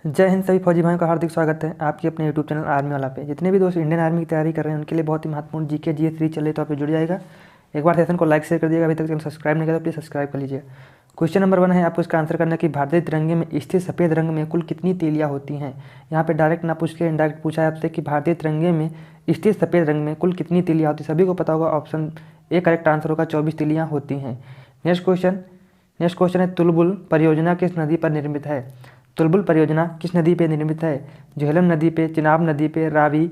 जय हिंद। सभी फौजी भाइयों का हार्दिक स्वागत है आपके अपने यूट्यूब चैनल आर्मी वाला पे। जितने भी दोस्त इंडियन आर्मी की तैयारी कर रहे हैं उनके लिए बहुत ही महत्वपूर्ण जीके जीएस सीरीज चल रही है, तो आप जुड़ जाएगा। एक बार सेशन को लाइक शेयर कर दिएगा। अभी तक चैनल सब्सक्राइब नहीं किया तो प्लीज़ सब्सक्राइब कर लीजिए। क्वेश्चन नंबर 1 है, आपको इसका आंसर करना है कि भारतीय तिरंगे में स्थित सफ़ेद रंग में कुल कितनी तीलियाँ होती हैं। यहाँ पे डायरेक्ट ना पूछ के इनडायरेक्ट पूछा है आपसे कि भारतीय तिरंगे में स्थित सफ़ेद रंग में कुल कितनी तीलियाँ होती हैं। सभी को पता होगा, ऑप्शन ए करेक्ट आंसर होगा, 24 तीलियाँ होती हैं। नेक्स्ट क्वेश्चन है, तुलबुल परियोजना किस नदी पर निर्मित है। तुलबुल परियोजना किस नदी पे निर्मित है। झेलम नदी पे, चिनाब नदी पे, रावी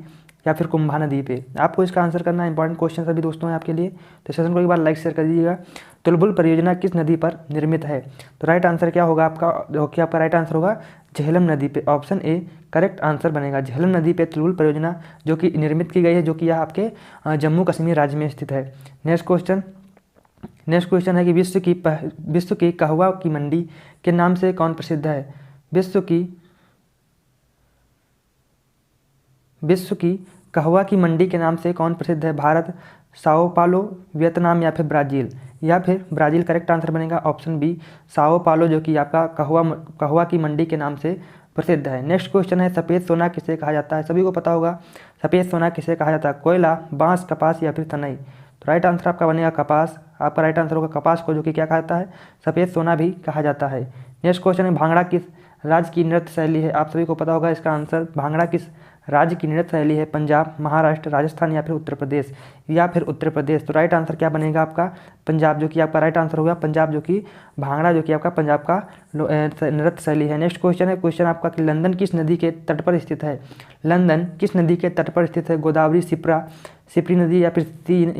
या फिर कुंभा नदी पे। आपको इसका आंसर करना है। इंपॉर्टेंट क्वेश्चन सभी दोस्तों हैं आपके लिए, तो सेशन को एक बार लाइक शेयर कर दीजिएगा। तुलबुल परियोजना किस नदी पर निर्मित है, तो राइट आंसर क्या होगा आपका, जो कि आपका राइट आंसर होगा झेलम नदी पे। ऑप्शन ए करेक्ट आंसर बनेगा। झेलम नदी पे तुलबुल परियोजना जो कि निर्मित की गई है, जो कि यह आपके जम्मू कश्मीर राज्य में स्थित है। नेक्स्ट क्वेश्चन है कि विश्व की कहवा की मंडी के नाम से कौन प्रसिद्ध है। विश्व की कहवा की मंडी के नाम से कौन प्रसिद्ध है। भारत, साओ पालो, वियतनाम या फिर ब्राज़ील। या फिर ब्राज़ील करेक्ट आंसर बनेगा। ऑप्शन बी साओ पालो, जो कि आपका कहवा की मंडी के नाम से प्रसिद्ध है। नेक्स्ट क्वेश्चन है, सफ़ेद सोना किसे कहा जाता है। सभी को पता होगा सफ़ेद सोना किसे कहा जाता है। कोयला, बांस, कपास या फिर तनई। तो राइट आंसर आपका बनेगा कपास। आपका राइट आंसर होगा कपास को, जो कि क्या कहा जाता है, सफ़ेद सोना भी कहा जाता है। नेक्स्ट क्वेश्चन है, भांगड़ा किस राज्य की नृत्य शैली है। आप सभी को पता होगा इसका आंसर, भांगड़ा किस राज्य की नृत्य शैली है। पंजाब, महाराष्ट्र, राजस्थान या फिर उत्तर प्रदेश। तो राइट आंसर क्या बनेगा आपका, पंजाब, जो कि आपका राइट आंसर होगा पंजाब, जो कि भांगड़ा जो कि आपका पंजाब का नृत्य शैली है। नेक्स्ट क्वेश्चन आपका कि लंदन किस नदी के तट पर स्थित है। लंदन किस नदी के तट पर स्थित है। गोदावरी, सिपरी नदी या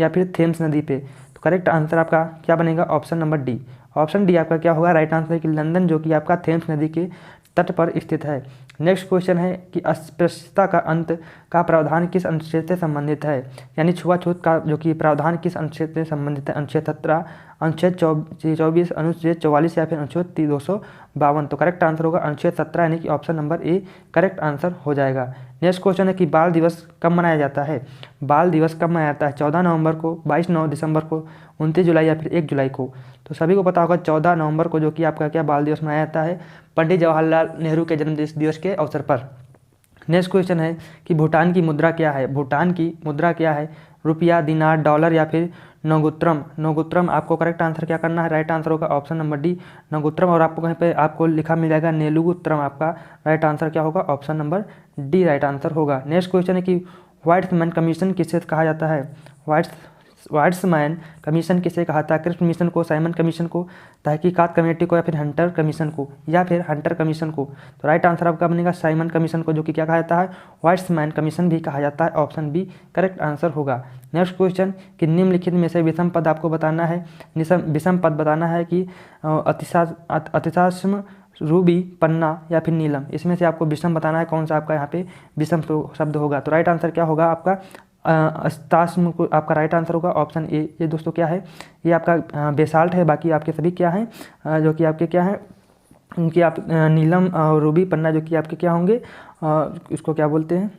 फिर थेम्स नदी पे। तो करेक्ट आंसर आपका क्या बनेगा, option number D. Option D आपका क्या होगा, राइट आंसर है कि लंदन, जो कि आपका थेम्स नदी के तट पर स्थित है। नेक्स्ट क्वेश्चन है कि अस्पृश्यता का अंत का प्रावधान किस अनुच्छेद से संबंधित है। यानी छुआछूत का जो कि प्रावधान किस अनुच्छेद से संबंधित है। अनुच्छेद 17, अनुच्छेद 24, अनुच्छेद 44 या फिर अनुच्छेद 252। तो करेक्ट आंसर होगा अनुच्छेद 17, यानी कि option number A correct answer हो जाएगा। नेक्स्ट क्वेश्चन है कि बाल दिवस कब मनाया जाता है। बाल दिवस कब मनाया जाता है। 14 नवंबर को, 22 दिसंबर को, 29 जुलाई या फिर 1 जुलाई को। तो सभी को पता होगा 14 नवंबर को, जो कि आपका क्या बाल दिवस मनाया जाता है, पंडित जवाहरलाल नेहरू के जन्म दिवस के अवसर पर। नेक्स्ट क्वेश्चन है कि भूटान की मुद्रा क्या है। भूटान की मुद्रा क्या है, रुपया, दिनार, डॉलर या फिर नोगुत्रम। आपको करेक्ट आंसर क्या करना है, राइट आंसर होगा ऑप्शन नंबर डी नोगुत्रम। और आपको कहीं पे आपको लिखा मिल जाएगा नेलुगुत्रम। आपका राइट आंसर क्या होगा, option number D right answer होगा। नेक्स्ट क्वेश्चन है कि व्हाइट्समैन कमीशन किसे कहा जाता है। व्हाइट्समैन कमीशन किसे कहा था। क्रिप्स मिशन को, साइमन कमीशन को, तहकीकात कमेटी को या फिर हंटर कमीशन को। तो राइट आंसर आपका बनेगा साइमन कमीशन को, जो कि क्या कहा जाता है, व्हाइट्समैन कमीशन भी कहा जाता है। ऑप्शन बी करेक्ट आंसर होगा। नेक्स्ट क्वेश्चन कि निम्नलिखित में से विषम पद आपको बताना है। विषम पद बताना है कि अतिशास्म, रूबी, पन्ना या फिर नीलम। इसमें से आपको विषम बताना है, कौन सा आपका यहाँ पे विषम शब्द होगा। तो राइट आंसर क्या होगा आपका, अस्तास्म को आपका राइट आंसर होगा ऑप्शन ए। ये दोस्तों क्या है, ये आपका बेसाल्ट है। बाकी आपके सभी क्या हैं, जो कि आपके क्या हैं, उनकी आप नीलम और रूबी, पन्ना, जो कि आपके क्या होंगे, इसको क्या बोलते हैं।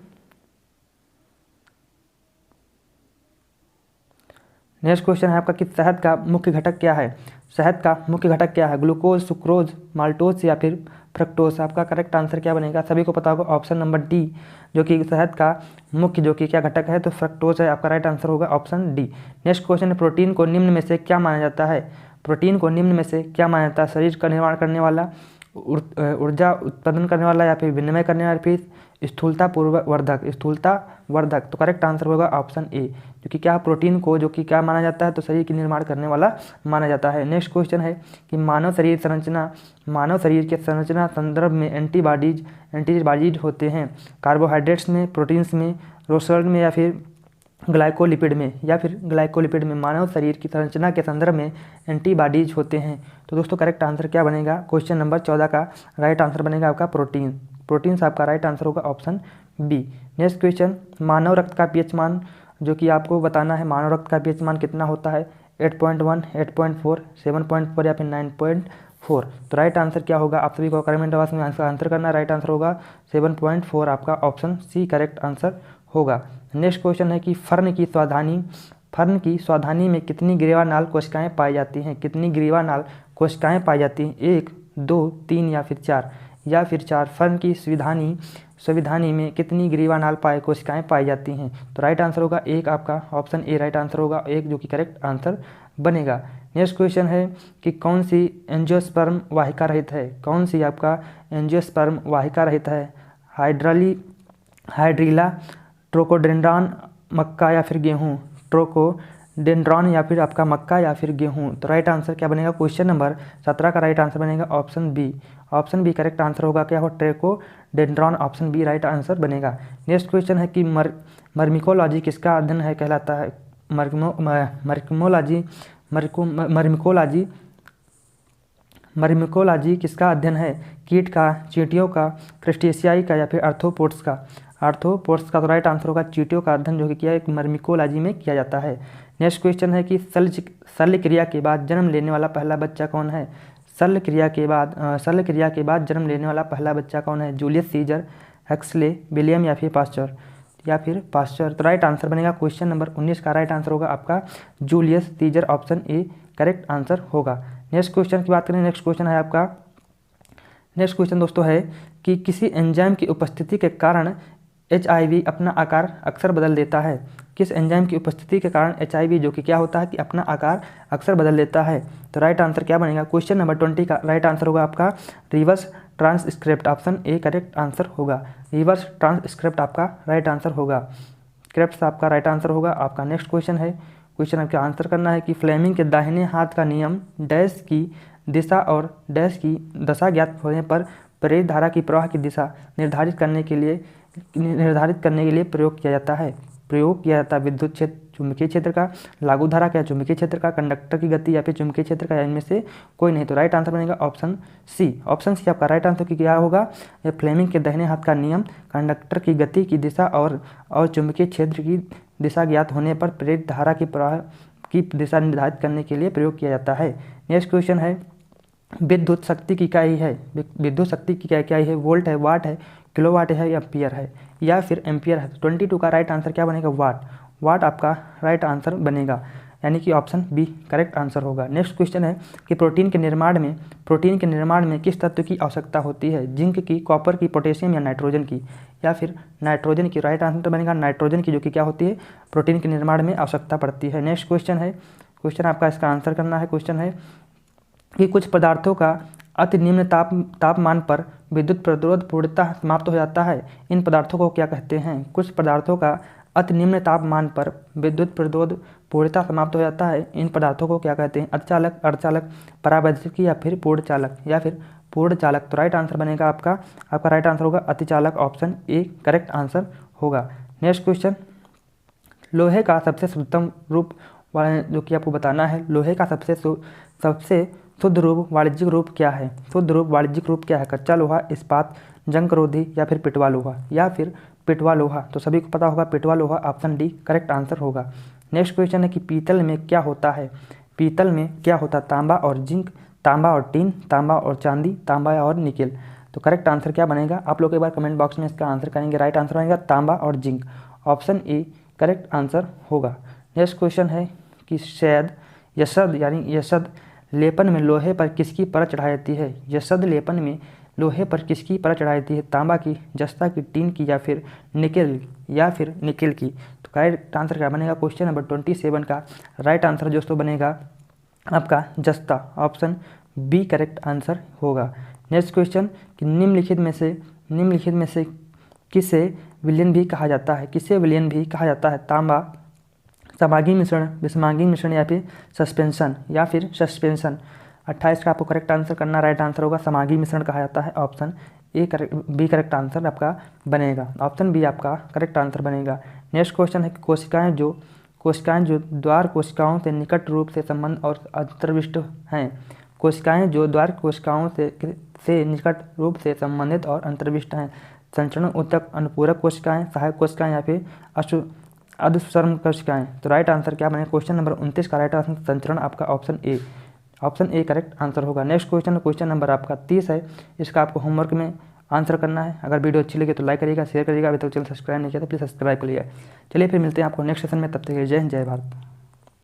नेक्स्ट क्वेश्चन है आपका कि शहद का मुख्य घटक क्या है। शहद का मुख्य घटक क्या है, ग्लूकोज, सुक्रोज, माल्टोज या फिर फ्रक्टोज। आपका करेक्ट आंसर क्या बनेगा, सभी को पता होगा ऑप्शन नंबर डी, जो कि शहद का मुख्य जो कि क्या घटक है, तो फ्रक्टोज है। आपका राइट आंसर होगा ऑप्शन डी। नेक्स्ट क्वेश्चन है, प्रोटीन को निम्न में से क्या माना जाता है। प्रोटीन को निम्न में से क्या माना जाता है, शरीर का निर्माण करने वाला, ऊर्जा उत्पादन करने वाला या फिर विनिमय करने वाला, फिर स्थूलता वर्धक। तो करेक्ट आंसर होगा ऑप्शन ए, जो कि क्या प्रोटीन को जो कि क्या माना जाता है, तो शरीर की निर्माण करने वाला माना जाता है। नेक्स्ट क्वेश्चन है कि मानव शरीर के संरचना संदर्भ में एंटीबॉडीज होते हैं। कार्बोहाइड्रेट्स में, प्रोटीन्स में, रोसल्ट में या फिर ग्लाइकोलिपिड में। मानव शरीर की संरचना के संदर्भ में एंटीबॉडीज होते हैं। तो दोस्तों करेक्ट आंसर क्या बनेगा, क्वेश्चन नंबर 14 का राइट आंसर बनेगा आपका प्रोटीन्स। आपका राइट आंसर होगा ऑप्शन बी। नेक्स्ट क्वेश्चन, मानव रक्त का पीएच मान जो कि आपको बताना है, मानव रक्त का पीएच मान कितना होता है, 8.1, 8.4, 7.4 या फिर 9.4। तो राइट आंसर क्या होगा, आप सभी को कमेंट बॉक्स में आंसर करना। राइट आंसर होगा 7.4, आपका ऑप्शन सी करेक्ट आंसर होगा। नेक्स्ट क्वेश्चन है कि फर्न की स्वाधानी में कितनी ग्रीवानाल कोशिकाएं पाई जाती हैं। 1, 2, 3 या फिर 4। या फिर 4 फर्न की संविधानी में कितनी ग्रीवा नाल पाए कोशिकाएं पाई जाती हैं। तो राइट आंसर होगा एक, आपका ऑप्शन ए राइट आंसर होगा एक, जो कि करेक्ट आंसर बनेगा। नेक्स्ट क्वेश्चन है कि कौन सी एंजियोस्पर्म वाहिका रहित है, कौन सी आपका एंजियोस्पर्म वाहिका रहित है, हाइड्रीला, ट्रोकोडेंड्रॉन, मक्का या फिर गेहूँ, ट्रोकोडेंड्रॉन या फिर आपका मक्का या फिर गेहूँ। तो राइट आंसर क्या बनेगा, क्वेश्चन नंबर 17 का राइट आंसर बनेगा option b. Option b correct answer होगा क्या हो, trochodendron, option b right answer बनेगा। नेक्स्ट क्वेश्चन है कि मर्मिकोलॉजी किसका अध्ययन है कहलाता है, मर्मिकोलॉजी किसका अध्ययन है, कीट का, चींटियों का, क्रस्टेशियाई का या फिर आर्थ्रोपोड्स का। आर्थ्रोपोड्स का तो राइट आंसर होगा चींटियों का अध्ययन जो कि क्या है मर्मिकोलॉजी में किया जाता है। नेक्स्ट क्वेश्चन है कि शल्य क्रिया के बाद जन्म लेने वाला पहला बच्चा कौन है, शल्य क्रिया के बाद जन्म लेने वाला पहला बच्चा कौन है, जूलियस सीजर, हक्सले, विलियम या फिर पास्चर। तो राइट आंसर बनेगा क्वेश्चन नंबर 19 का राइट आंसर होगा आपका Julius Caesar, option A correct answer होगा। नेक्स्ट क्वेश्चन की बात करें, नेक्स्ट क्वेश्चन है आपका, नेक्स्ट क्वेश्चन दोस्तों है कि किसी एंजाइम की उपस्थिति के कारण HIV अपना आकार अक्सर बदल देता है। किस एंजाइम की उपस्थिति के कारण HIV जो कि क्या होता है कि अपना आकार अक्सर बदल देता है। तो राइट आंसर क्या बनेगा, क्वेश्चन नंबर 20 का राइट आंसर होगा आपका reverse transcript, option A correct answer होगा। रिवर्स ट्रांसक्रिप्ट आपका राइट आंसर होगा, क्रिप्ट आपका राइट आंसर होगा आपका। नेक्स्ट क्वेश्चन है, क्वेश्चन आपका आंसर करना है कि फ्लेमिंग के दाहिने हाथ का नियम डैश की दिशा और डैश की दशा ज्ञात होने पर प्रेरित धारा की प्रवाह की दिशा निर्धारित करने के लिए प्रयोग किया जाता है। विद्युत क्षेत्र, चुंबकीय क्षेत्र का, लागू धारा का, चुंबकीय क्षेत्र का, कंडक्टर की गति या फिर चुंबकीय क्षेत्र का, इनमें से कोई नहीं। तो राइट आंसर बनेगा ऑप्शन सी। ऑप्शन सी आपका राइट आंसर की क्या होगा, फ्लेमिंग के दाहिने हाथ का नियम कंडक्टर की गति की दिशा और चुंबकीय क्षेत्र की दिशा ज्ञात होने पर प्रेरित धारा की प्रवाह की दिशा निर्धारित करने के लिए प्रयोग किया जाता है। नेक्स्ट क्वेश्चन है विद्युत शक्ति की इकाई है, विद्युत शक्ति की क्या इकाई है, वोल्ट है, वाट है, किलोवाट है या एम्पियर है या फिर एम्पियर है। 22 का राइट आंसर क्या बनेगा, वाट आपका राइट आंसर बनेगा, यानी कि ऑप्शन बी करेक्ट आंसर होगा। नेक्स्ट क्वेश्चन है कि प्रोटीन के निर्माण में किस तत्व की आवश्यकता होती है, जिंक की, कॉपर की, पोटेशियम या नाइट्रोजन की, या फिर नाइट्रोजन की। राइट आंसर बनेगा नाइट्रोजन की, जो कि क्या होती है प्रोटीन के निर्माण में आवश्यकता पड़ती है। नेक्स्ट क्वेश्चन है, क्वेश्चन आपका इसका आंसर करना है। क्वेश्चन है कि कुछ पदार्थों का अति निम्न तापमान पर विद्युत प्रतिरोध पूर्णतः समाप्त हो जाता है, इन पदार्थों को क्या कहते हैं। कुछ पदार्थों का अति निम्न तापमान पर विद्युत प्रतिरोध पूर्णतः समाप्त हो जाता है, इन पदार्थों को क्या कहते हैं, अर्धचालक, अर्धचालक, परावैद्युतिक या फिर पूर्ण चालक। तो राइट आंसर बनेगा आपका राइट आंसर होगा अतिचालक, ऑप्शन ए करेक्ट आंसर होगा। नेक्स्ट क्वेश्चन, लोहे का सबसे शुद्धतम रूप जो कि आपको बताना है, लोहे का सबसे शुद्ध रूप वाणिज्यिक रूप क्या है। शुद्ध रूप वाणिज्यिक रूप क्या है, कच्चा लोहा, इस्पात, जंगरोधी या फिर पिटवा लोहा। तो सभी को पता होगा पिटवा लोहा, ऑप्शन डी करेक्ट आंसर होगा। नेक्स्ट क्वेश्चन है कि पीतल में क्या होता है, तांबा और जिंक, तांबा और टीन, तांबा और चांदी, तांबा और निकेल। तो करेक्ट आंसर क्या बनेगा, आप लोग एक बार कमेंट बॉक्स में इसका आंसर करेंगे। राइट आंसर बनेगा तांबा और zinc, option A correct answer होगा। नेक्स्ट क्वेश्चन है कि यशद लेपन में लोहे पर किसकी परत चढ़ाई जाती है। यशद लेपन में लोहे पर किसकी परत चढ़ाई जाती है, तांबा की, जस्ता की, टीन की या फिर निकेल की। तो करेक्ट आंसर क्या बनेगा, क्वेश्चन नंबर 27 का राइट आंसर दोस्तों बनेगा आपका जस्ता, ऑप्शन बी करेक्ट आंसर होगा। नेक्स्ट क्वेश्चन कि निम्नलिखित में से किसे विलयन भी कहा जाता है, तांबा, समांगी मिश्रण, विषमांगी मिश्रण या फिर सस्पेंशन। 28 का आपको करेक्ट आंसर करना, राइट आंसर होगा समांगी मिश्रण कहा जाता है, ऑप्शन बी करेक्ट आंसर आपका बनेगा, ऑप्शन बी आपका करेक्ट आंसर बनेगा। नेक्स्ट क्वेश्चन है कि कोशिकाएं जो द्वार कोशिकाओं से निकट रूप से संबंध और अंतर्विष्ट हैं। कोशिकाएं जो द्वार कोशिकाओं से निकट रूप से संबंधित और अंतर्विष्ट हैं। संचरण उत्तक, अनुपूरक कोशिकाएं, सहायक कोशिकाएं या फिर अधुसर्म कोशिकाएं। तो राइट आंसर क्या बनेगा, क्वेश्चन नंबर 29 का राइट आंसर संचरण आपका ऑप्शन ए करेक्ट आंसर होगा। नेक्स्ट क्वेश्चन नंबर आपका 30 है, इसका आपको होमवर्क में आंसर करना है। अगर वीडियो अच्छी लगे तो लाइक करिएगा, शेयर करिएगा, अभी तक चैनल सब्सक्राइब नहीं किया तो प्लीज़ सब्सक्राइब करिएगा। चलिए फिर मिलते हैं आपको नेक्स्ट सेशन में, तब तक जय हिंद, जय भारत।